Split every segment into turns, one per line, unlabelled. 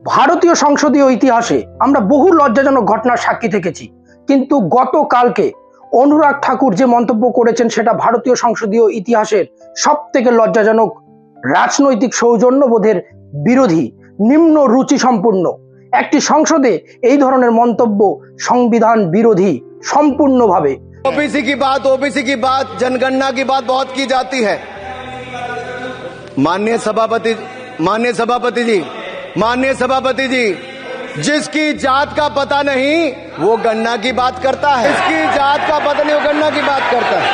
ভারতীয় সংসদীয় ইতিহাসে আমরা বহু লজ্জাজনক ঘটনার সাক্ষী থেকেছি, কিন্তু গতকালকে অনুরাগ ঠাকুর যে মন্তব্য করেছেন সেটা ভারতীয় সংসদীয় ইতিহাসের সবথেকে লজ্জাজনক, রাজনৈতিক সৌজন্যবোধের বিরোধী, নিম্ন রুচি সম্পূর্ণ একটি সংসদে এই ধরনের মন্তব্য সংবিধান বিরোধী সম্পূর্ণভাবে।
ओबीसी की बात जनगणना की बात बहुत की जाती है। माननीय सभापति जी, जिसकी जात का पता नहीं वो गणना की बात करता है, जिसकी जात का पता नहीं वो गणना की बात करता है।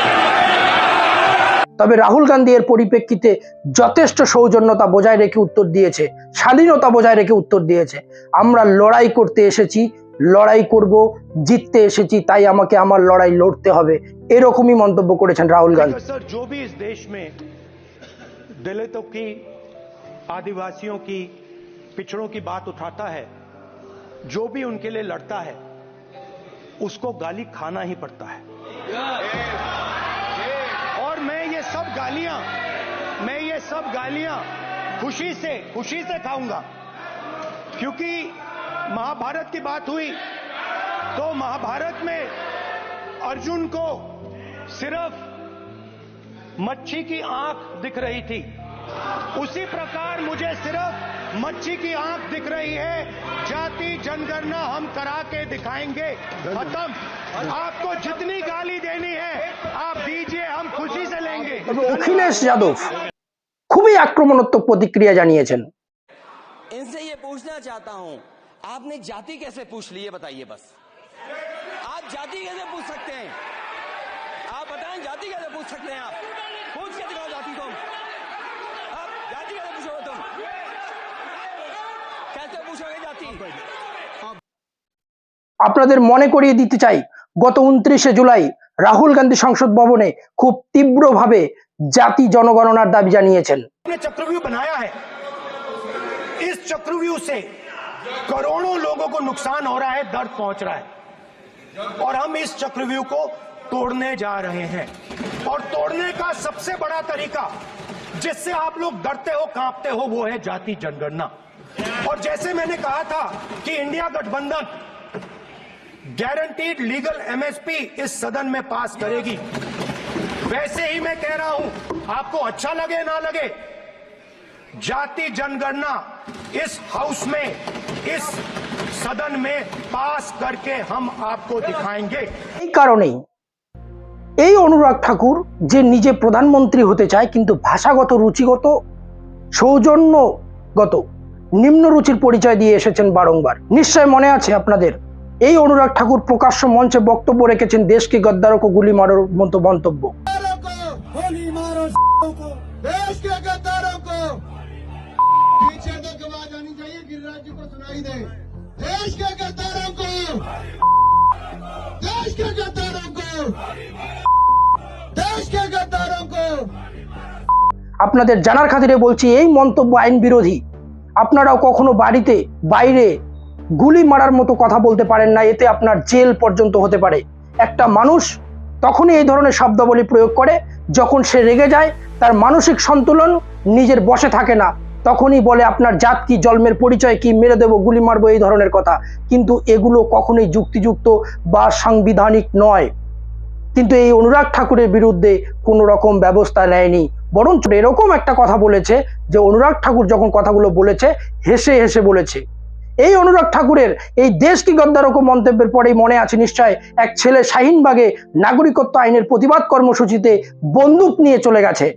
তবে রাহুল গান্ধী এর পরিপ্রেক্ষিতে যথেষ্ট সৌজন্যতা বজায় রেখে উত্তর দিয়েছে, শালীনতা বজায় রেখে উত্তর দিয়েছে। আমরা লড়াই করতে এসেছি, লড়াই করব, জিততে এসেছি, তাই আমাকে আমার লড়াই লড়তে হবে, এরকমই মন্তব্য করেছেন রাহুল গান্ধী।
सर, जो भी इस देश में दलितों की, आदिवासियों की, पिछड़ों की बात उठाता है, जो भी उनके लिए लड़ता है, उसको गाली खाना ही पड़ता है। और मैं ये सब गालियां खुशी से खाऊंगा, क्योंकि महाभारत की बात हुई तो महाभारत में अर्जुन को सिर्फ मच्छी की आंख दिख रही थी, उसी प्रकार मुझे सिर्फ मच्छी की आंख दिख रही है। जाति जनगणना हम करा के दिखाएंगे, खत्म। आपको जितनी गाली देनी है आप दीजिए, हम खुशी से लेंगे।
अखिलेश यादव খুবই আক্রমণাত্মক প্রতিক্রিয়া জানিয়েছেন।
इनसे ये पूछना चाहता हूं, आपने जाति कैसे पूछ ली, ये बताइए बस। आप जाति कैसे पूछ सकते हैं? आप बताएं, जाति कैसे पूछ सकते हैं? आप पूछ के दिखाओ जाति को। आप जाति कैसे पूछोगे? तुम कैसे पूछोगे जाति?
আপনাদের মনে করিয়ে দিতে চাই, গত 29শে জুলাই রাহুল গান্ধী সংসদ ভবনে খুব তীব্রভাবে জাতি জনগণনার দাবি জানিয়েছেন।
चक्रव्यूह बनाया है, इस चक्रव्यूह से करोड़ों लोगों को नुकसान हो रहा है, दर्द पहुंच रहा है, और हम इस चक्रव्यूह को तोड़ने जा रहे हैं। और तोड़ने का सबसे बड़ा तरीका, जिससे आप लोग डरते हो, कांपते हो, वो है जाति जनगणना। और जैसे मैंने कहा था कि इंडिया गठबंधन गारंटीड लीगल एमएसपी इस सदन में पास करेगी, वैसे ही मैं कह रहा हूं, आपको अच्छा लगे ना लगे, जाति जनगणना इस हाउस में, इस सदन में पास करके हम आपको दिखाएंगे।
এই কারণেই এই অনুরাগ ঠাকুর যে নিজে প্রধানমন্ত্রী হতে চায়, কিন্তু ভাষাগত, রুচিগত, সৌজন্যগত নিম্ন রুচির পরিচয় দিয়ে এসেছেন বারংবার। নিশ্চয় মনে আছে আপনাদের, এই অনুরাগ ঠাকুর প্রকাশ্য মঞ্চে বক্তব্য রেখেছেন দেশকে গদ্দারক ও গুলি মারার মতো মন্তব্য। আপনাদের জানার খাতিরে বলছি, এই মন্তব্য আইন বিরোধী। আপনারাও কখনো বাড়িতে বাইরে গুলি মারার মতো কথা বলতে পারেন না, এতে আপনার জেল পর্যন্ত হতে পারে। একটা মানুষ তখনই এই ধরনের শব্দাবলী প্রয়োগ করে যখন সে রেগে যায়, তার মানসিক সন্তুলন নিজের বশে থাকে না, তখনই বলে আপনার জাত কি, জন্মের পরিচয় কি, মেরে দেবো, গুলি মারবো, এই ধরনের কথা। কিন্তু এগুলো কখনোই যুক্তিযুক্ত বা সাংবিধানিক নয়। কিন্তু এই অনুরাগ ঠাকুরের বিরুদ্ধে কোনো রকম ব্যবস্থা নেয়নি, বরঞ্চ এরকম একটা কথা বলেছে যে অনুরাগ ঠাকুর যখন কথাগুলো বলেছে হেসে হেসে বলেছে। এই অনুরাগ ঠাকুরের এই দেশ কি গদ্দারক মন্তব্যের পরেই মনে আছে নিশ্চয়, এক ছেলে শাহিনবাগে নাগরিকত্ব আইনের প্রতিবাদ কর্মসূচিতে বন্দুক নিয়ে চলে গেছে,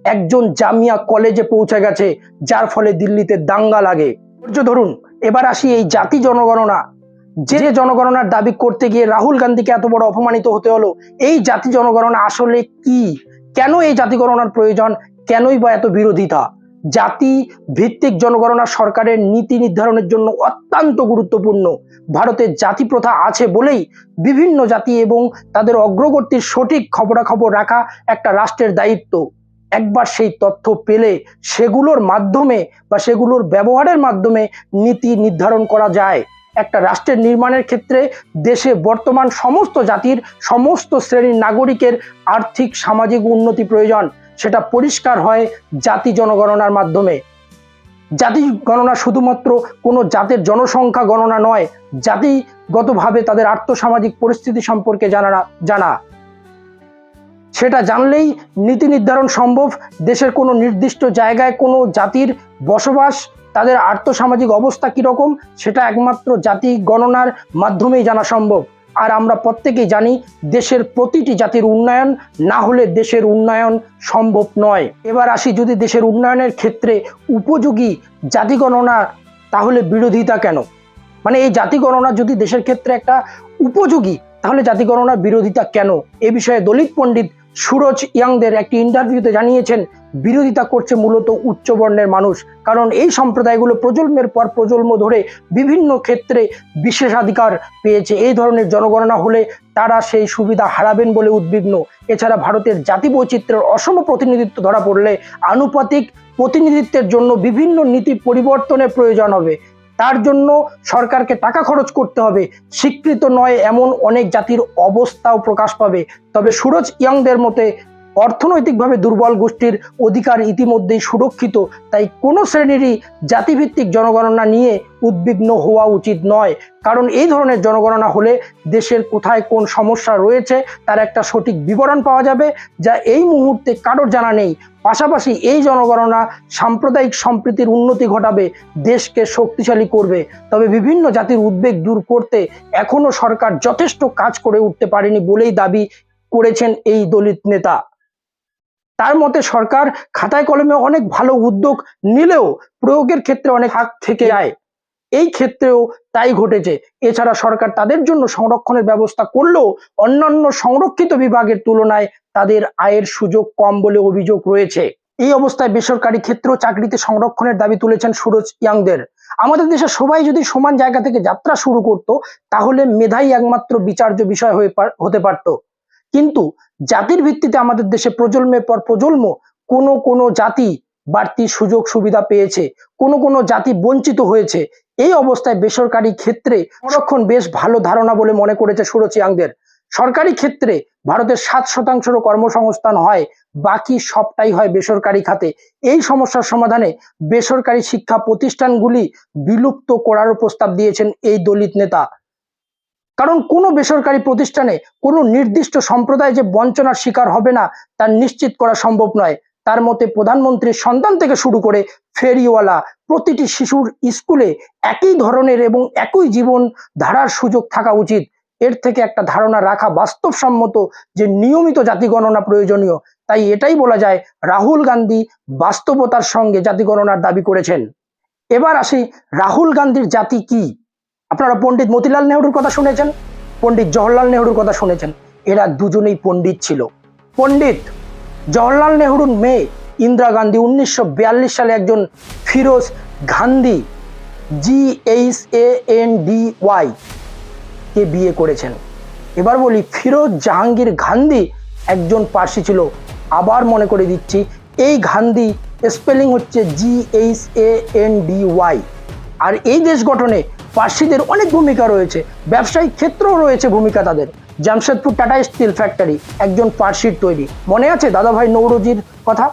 একজন জামিয়া কলেজে পৌঁছে গেছে, যার ফলে দিল্লিতে দাঙ্গা লাগে। ধৈর্য ধরুন, এবার আসি এই জাতি জনগণনা। যে জনগণনার দাবি করতে গিয়ে রাহুল গান্ধীকে এত বড় অপমানিত হতে হলো, এই জাতি জনগণনা আসলে কি, কেন এই জাতি গণনার প্রয়োজন, কেনই বা এত বিরোধিতা? জাতি ভিত্তিক জনগণনা সরকারের নীতি নির্ধারণের জন্য অত্যন্ত গুরুত্বপূর্ণ। ভারতের জাতি প্রথা আছে বলেই বিভিন্ন জাতি এবং তাদের অগ্রগতির সঠিক খবরাখবর রাখা একটা রাষ্ট্রের দায়িত্ব। একবার সেই তথ্য পেলে সেগুলোর মাধ্যমে বা সেগুলোর ব্যবহারের মাধ্যমে নীতি নির্ধারণ করা যায়। একটা রাষ্ট্রের নির্মাণের ক্ষেত্রে দেশে বর্তমান সমস্ত জাতির, সমস্ত শ্রেণীর নাগরিকের আর্থিক সামাজিক উন্নতি প্রয়োজন, সেটা পরিষ্কার হয় জাতি জনগণনার মাধ্যমে। জাতি গণনা শুধুমাত্র কোনো জাতের জনসংখ্যা গণনা নয়, জাতিগতভাবে তাদের আর্থসামাজিক পরিস্থিতি সম্পর্কে জানা। সেটা জানলেই নীতি নির্ধারণ সম্ভব। দেশের কোনো নির্দিষ্ট জায়গায় কোনো জাতির বসবাস, তাদের আর্থসামাজিক অবস্থা কীরকম, সেটা একমাত্র জাতি গণনার মাধ্যমেই জানা সম্ভব। আর আমরা প্রত্যেকেই জানি দেশের প্রতিটি জাতির উন্নয়ন না হলে দেশের উন্নয়ন সম্ভব নয়। এবার আসি, যদি দেশের উন্নয়নের ক্ষেত্রে উপযোগী জাতি গণনা, তাহলে বিরোধিতা কেন? মানে এই জাতি গণনা যদি দেশের ক্ষেত্রে একটা উপযোগী, তাহলে জাতি গণনার বিরোধিতা কেন? এ বিষয়ে দলিত পণ্ডিত সুরজ ইয়াংদের একটি ইন্টারভিউতে জানিয়েছেন, বিরোধিতা করছে মূলত উচ্চবর্ণের মানুষ। কারণ এই সম্প্রদায়গুলো প্রজন্মের পর প্রজন্ম ধরে বিভিন্ন ক্ষেত্রে বিশেষাধিকার পেয়েছে। এই ধরনের জনগণনা হলে তারা সেই সুবিধা হারাবেন বলে উদ্বিগ্ন। এছাড়া ভারতের জাতি বৈচিত্র্যের অসম প্রতিনিধিত্ব ধরা পড়লে আনুপাতিক প্রতিনিধিত্বের জন্য বিভিন্ন নীতি পরিবর্তনের প্রয়োজন হবে। তার জন্য সরকারকে টাকা খরচ করতে হবে। স্বীকৃত নয় এমন অনেক জাতির অবস্থাও প্রকাশ পাবে। তবে সুরজ ইয়াংদের মতে অর্থনৈতিকভাবে দুর্বল গোষ্ঠীর অধিকার ইতিমধ্যেই সুরক্ষিত, তাই কোনো শ্রেণীরই জাতিভিত্তিক জনগণনা নিয়ে উদ্বিগ্ন হওয়া উচিত নয়। কারণ এই ধরনের জনগণনা হলে দেশের কোথায় কোন সমস্যা রয়েছে তার একটা সঠিক বিবরণ পাওয়া যাবে, যা এই মুহূর্তে কারোর জানা নেই। পাশাপাশি এই জনগণনা সাম্প্রদায়িক সম্প্রীতির উন্নতি ঘটাবে, দেশকে শক্তিশালী করবে। তবে বিভিন্ন জাতির উদ্বেগ দূর করতে এখনো সরকার যথেষ্ট কাজ করে উঠতে পারেনি বলেই দাবি করেছেন এই দলিত নেতা। তার মতে সরকার খাতায় কলমে অনেক ভালো উদ্যোগ নিলেও প্রয়োগের ক্ষেত্রে অনেক হাত থেকে যায়। এই ক্ষেত্রেও তাই ঘটেছে। এছাড়া সরকার তাদের জন্য সংরক্ষণের ব্যবস্থা করলেও অন্যান্য সংরক্ষিত বিভাগের তুলনায় তাদের আয়ের সুযোগ কম বলে অভিযোগ রয়েছে। এই অবস্থায় বেসরকারি ক্ষেত্রেও চাকরিতে সংরক্ষণের দাবি তুলেছেন সুরজ ইয়াংদের। আমাদের দেশে সবাই যদি সমান জায়গা থেকে যাত্রা শুরু করত, তাহলে মেধাই একমাত্র বিচার্য বিষয় হতে পারত। কিন্তু জাতির ভিত্তিতে আমাদের দেশে প্রজন্মের পর প্রজন্ম কোনো জাতি বাড়তি সুযোগ সুবিধা পেয়েছে, কোনো জাতি বঞ্চিত হয়েছে। এই অবস্থায় বেসরকারি ক্ষেত্রে সংরক্ষণ বেশ ভালো ধারণা বলে মনে করেছে সুরজ ইয়াংদের। সরকারি ক্ষেত্রে ভারতের 7% কর্মসংস্থান হয়, বাকি সবটাই হয় বেসরকারি খাতে। এই সমস্যার সমাধানে বেসরকারি শিক্ষা প্রতিষ্ঠানগুলি বিলুপ্ত করারও প্রস্তাব দিয়েছেন এই দলিত নেতা। কারণ কোনো বেসরকারি প্রতিষ্ঠানে কোনো নির্দিষ্ট সম্প্রদায় যে বঞ্চনার শিকার হবে না তা নিশ্চিত করা সম্ভব নয়। তার মতে প্রধানমন্ত্রীর সন্তান থেকে শুরু করে ফেরিওয়ালা প্রতিটি শিশুর স্কুলে একই ধরনের এবং একই জীবন ধারার সুযোগ থাকা উচিত। এর থেকে একটা ধারণা রাখা বাস্তবসম্মত যে নিয়মিত জাতি গণনা প্রয়োজনীয়। তাই এটাই বলা যায় রাহুল গান্ধী বাস্তবতার সঙ্গে জাতি গণনার দাবি করেছেন। এবার আসি, রাহুল গান্ধীর জাতি কি? আপনারা পণ্ডিত মতিলাল নেহরুর কথা শুনেছেন, পণ্ডিত জওহরলাল নেহরুর কথা শুনেছেন। এরা দুজনেই পণ্ডিত ছিল। পণ্ডিত জওহরলাল নেহরুর মেয়ে ইন্দিরা গান্ধী 1942 সালে একজন ফিরোজ গান্ধী GHANDY কে বিয়ে করেছেন। এবার বলি, ফিরোজ জাহাঙ্গীর গান্ধী একজন পার্সি ছিল। আবার মনে করে দিচ্ছি, এই গান্ধী স্পেলিং হচ্ছে GHANDY। আর এই দেশ গঠনে পার্সিদের অনেক ভূমিকা রয়েছে, ব্যবসায়িক ক্ষেত্রেও রয়েছে ভূমিকা তাদের। জামশেদপুর টাটা স্টিল ফ্যাক্টরি একজন পার্সির তৈরি। মনে আছে দাদাভাই নৌরোজির কথা?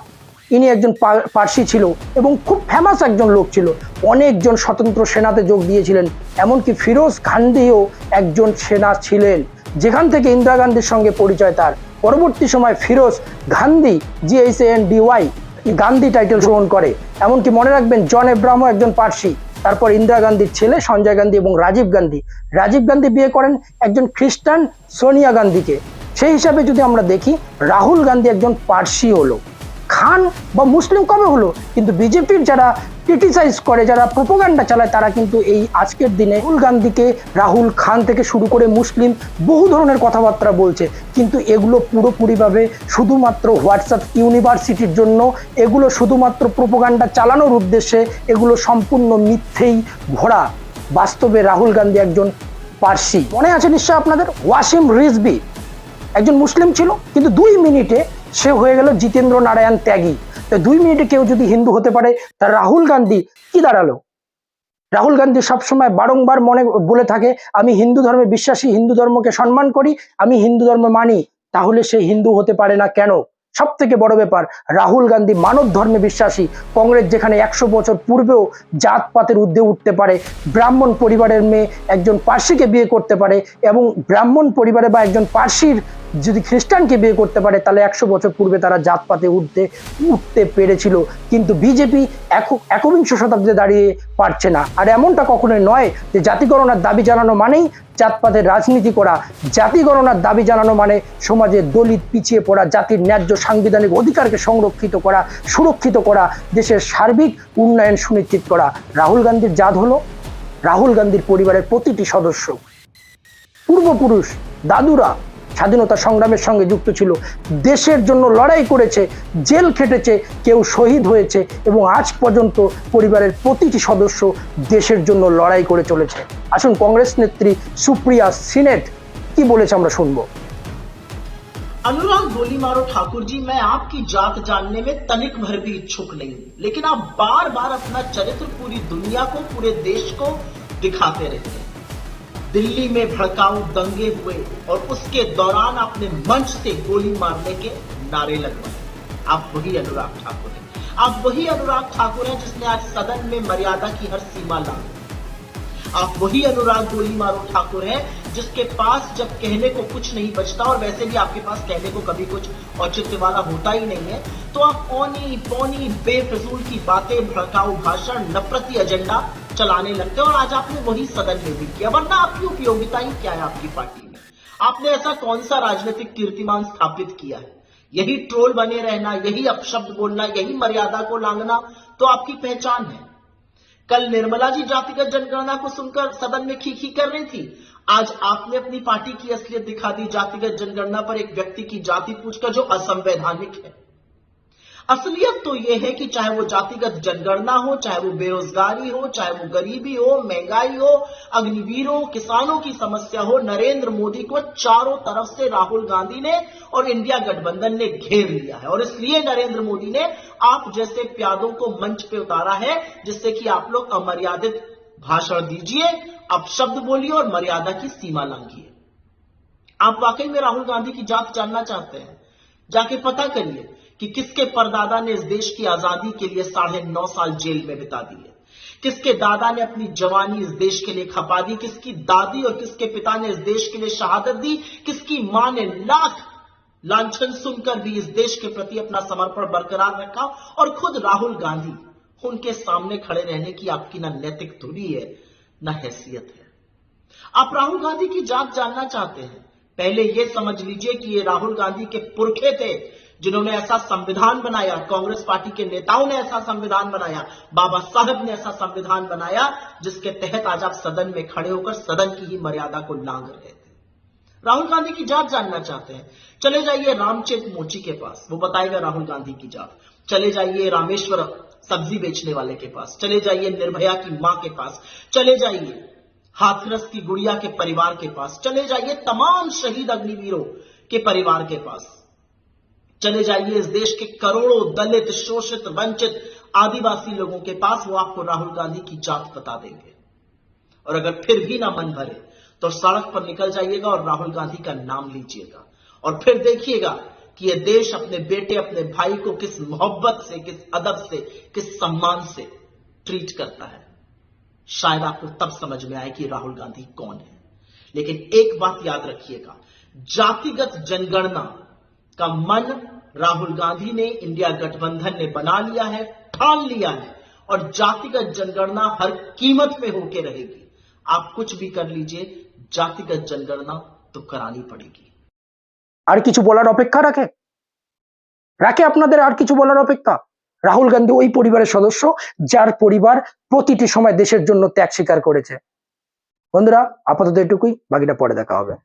ইনি একজন পার্সি ছিল এবং খুব ফেমাস একজন লোক ছিল। অনেকজন স্বতন্ত্র সেনাতে যোগ দিয়েছিলেন, এমনকি ফিরোজ গান্ধীও একজন সেনা ছিলেন, যেখান থেকে ইন্দিরা গান্ধীর সঙ্গে পরিচয় তার। পরবর্তী সময় ফিরোজ গান্ধী GHANDY গান্ধী টাইটেল গ্রহণ করে। এমনকি মনে রাখবেন, জন এব্রাহামও একজন পার্সি। তারপর ইন্দিরা গান্ধীর ছেলে সঞ্জয় গান্ধী এবং রাজীব গান্ধী বিয়ে করেন একজন খ্রিস্টান সোনিয়া গান্ধীকে। সেই হিসাবে যদি আমরা দেখি, রাহুল গান্ধী একজন পার্সি হলো। খান বা মুসলিম কবে হলো? কিন্তু বিজেপির যারা ক্রিটিসাইজ করে, যারা প্রোপাগান্ডা চালায়, তারা কিন্তু এই আজকের দিনে রাহুল গান্ধীকে রাহুল খান থেকে শুরু করে মুসলিম বহু ধরনের কথাবার্তা বলছে। কিন্তু এগুলো পুরোপুরিভাবে শুধুমাত্র হোয়াটসঅ্যাপ ইউনিভার্সিটির জন্য, এগুলো শুধুমাত্র প্রোপাগান্ডা চালানোর উদ্দেশ্যে, এগুলো সম্পূর্ণ মিথ্যেই ভরা। বাস্তবে রাহুল গান্ধী একজন পার্সি। মনে আছে নিশ্চয় আপনাদের, ওয়াসিম রিজভি একজন মুসলিম ছিল, কিন্তু 2 মিনিটে সে হয়ে গেল জিতেন্দ্র নারায়ণ ত্যাগী। তো 2 মিনিটে কেউ যদি হিন্দু হতে পারে, তা রাহুল গান্ধী কি দাঁড়ালো? রাহুল গান্ধী সবসময় বারংবার বলে থাকে, আমি হিন্দু ধর্মে বিশ্বাসী, হিন্দু ধর্মকে সম্মান করি, আমি হিন্দু ধর্ম মানি। তাহলে সে হিন্দু হতে পারে না কেন? সব থেকে বড় ব্যাপার, রাহুল গান্ধী মানব ধর্মে বিশ্বাসী। কংগ্রেস যেখানে 100 বছর পূর্বেও জাতপাতের ঊর্ধ্বে উঠতে পারে, ব্রাহ্মণ পরিবারের মেয়ে একজন পার্সিকে বিয়ে করতে পারে, এবং ব্রাহ্মণ পরিবারে বা একজন পার্সির যদি খ্রিস্টানকে বিয়ে করতে পারে, তাহলে 100 বছর পূর্বে তারা জাতপাতে উঠতে পেরেছিল। কিন্তু বিজেপি একবিংশ শতাব্দীতে দাঁড়িয়ে পারছে না। আর এমনটা কখনোই নয় যে জাতি গণনার দাবি জানানো মানেই জাতপাতের রাজনীতি করা। জাতি গণনার দাবি জানানো মানে সমাজে দলিত, পিছিয়ে পড়া জাতির ন্যায্য সাংবিধানিক অধিকারকে সংরক্ষিত করা, সুরক্ষিত করা, দেশের সার্বিক উন্নয়ন সুনিশ্চিত করা। রাহুল গান্ধীর জাত হলো রাহুল গান্ধীর পরিবারের প্রতিটি সদস্য, পূর্বপুরুষ, দাদুরা স্বাধীনতা সংগ্রামের সঙ্গে যুক্ত ছিল, দেশের জন্য লড়াই করেছে, জেল খেটেছে, কেউ শহীদ হয়েছে, এবং আজ পর্যন্ত পরিবারের প্রতিটি সদস্য দেশের জন্য লড়াই করে চলেছে। আসুন কংগ্রেস নেত্রী সুপ্রিয়া সিনেট কি বলেছে আমরা শুনবো।
अनुराग गोली मारो ठाकुर जी, मैं आपकी जात जानने में तनिक भर भी इच्छुक नहीं हूं, लेकिन आप बार बार अपना चरित्र पूरी दुनिया को, पूरे देश को दिखाते रहते हैं। दिल्ली में भड़काऊ दंगे हुए और उसके दौरान आपने मंच से गोली मारने के नारे लगवाए। आप वही अनुराग ठाकुर हैं। आप वही अनुराग ठाकुर हैं जिसने आज सदन में मर्यादा की हर सीमा ला। आप वही अनुराग गोली मारो ठाकुर हैं जिसके पास जब कहने को कुछ नहीं बचता, और वैसे भी आपके पास कहने को कभी कुछ औचित्य वाला होता ही नहीं है, तो आप औनी पौनी बेफिजूल की बातें, भड़काऊ भाषण, नफरती एजेंडा चलाने लगते हैं। और आज आपने वही सदन में भी किया, वरना आपकी उपयोगिता ही क्या है आपकी पार्टी में? आपने ऐसा कौन सा राजनीतिक कीर्तिमान स्थापित किया है? यही ट्रोल बने रहना, यही अपशब्द बोलना, यही मर्यादा को लांघना तो आपकी पहचान है। कल निर्मला जी जातिगत जनगणना को सुनकर सदन में खी कर रही थी, आज आपने अपनी पार्टी की असलियत दिखा दी जातिगत जनगणना पर एक व्यक्ति की जाति पूछकर, जो असंवैधानिक है। असलियत तो यह है कि चाहे वो जातिगत जनगणना हो, चाहे वो बेरोजगारी हो, चाहे वो गरीबी हो, महंगाई हो, अग्निवीर हो, किसानों की समस्या हो, नरेंद्र मोदी को चारों तरफ से राहुल गांधी ने और इंडिया गठबंधन ने घेर लिया है। और इसलिए नरेंद्र मोदी ने आप जैसे प्यादों को मंच पे उतारा है, जिससे कि आप लोग अमर्यादित भाषण दीजिए, अपशब्द बोलिए और मर्यादा की सीमा लांघिए। आप वाकई में राहुल गांधी की जात जानना चाहते हैं? जाके पता करिए कि किसके परदादा ने इस देश की आजादी के लिए 9.5 साल जेल में बिता दिए, किसके दादा ने अपनी जवानी इस देश के लिए खपा दी, किसकी दादी और किसके पिता ने इस देश के लिए शहादत दी, किसकी मां ने लाख लांछन सुनकर भी इस देश के प्रति अपना समर्पण बरकरार रखा। और खुद राहुल गांधी, उनके सामने खड़े रहने की आपकी ना नैतिक धुरी है, ना हैसियत है। आप राहुल गांधी की जात जानना चाहते हैं? पहले यह समझ लीजिए कि ये राहुल गांधी के पुरखे थे जिन्होंने ऐसा संविधान बनाया, कांग्रेस पार्टी के नेताओं ने ऐसा संविधान बनाया, बाबा साहब ने ऐसा संविधान बनाया, जिसके तहत आज आप सदन में खड़े होकर सदन की ही मर्यादा को लांघ रहे थे। राहुल गांधी की जात जानना चाहते हैं? चले जाइए रामचेत मोची के पास, वो बताएगा राहुल गांधी की जात। चले जाइए रामेश्वर सब्जी बेचने वाले के पास, चले जाइए निर्भया की मां के पास, चले जाइए हाथरस की गुड़िया के परिवार के पास, चले जाइए तमाम शहीद अग्निवीरों के परिवार के पास, चले जाइए इस देश के करोड़ों दलित, शोषित, वंचित, आदिवासी लोगों के पास, वो आपको राहुल गांधी की जात बता देंगे। और अगर फिर भी ना मन भरे तो सड़क पर निकल जाइएगा और राहुल गांधी का नाम लीजिएगा, और फिर देखिएगा कि यह देश अपने बेटे, अपने भाई को किस मोहब्बत से, किस अदब से, किस सम्मान से ट्रीट करता है। शायद आपको तब समझ में आए कि राहुल गांधी कौन है। लेकिन एक बात याद रखिएगा, जातिगत जनगणना का मन राहुल गांधी ने, इंडिया गठबंधन ने बना लिया है, ठान लिया है, और जातिगत जनगणना हर कीमत पे होके रहेगी। आप कुछ भी कर लीजिए, जातिगत जनगणना तो करानी पड़ेगी।
আর কিছু বলার অপেক্ষা রাখে আপনাদের আর কিছু বলার অপেক্ষা? রাহুল গান্ধী ওই পরিবারের সদস্য যার পরিবার প্রতিটি সময় দেশের জন্য ত্যাগ স্বীকার করেছে। বন্ধুরা, আপাতত এটুকুই, বাকিটা পরে দেখা হবে।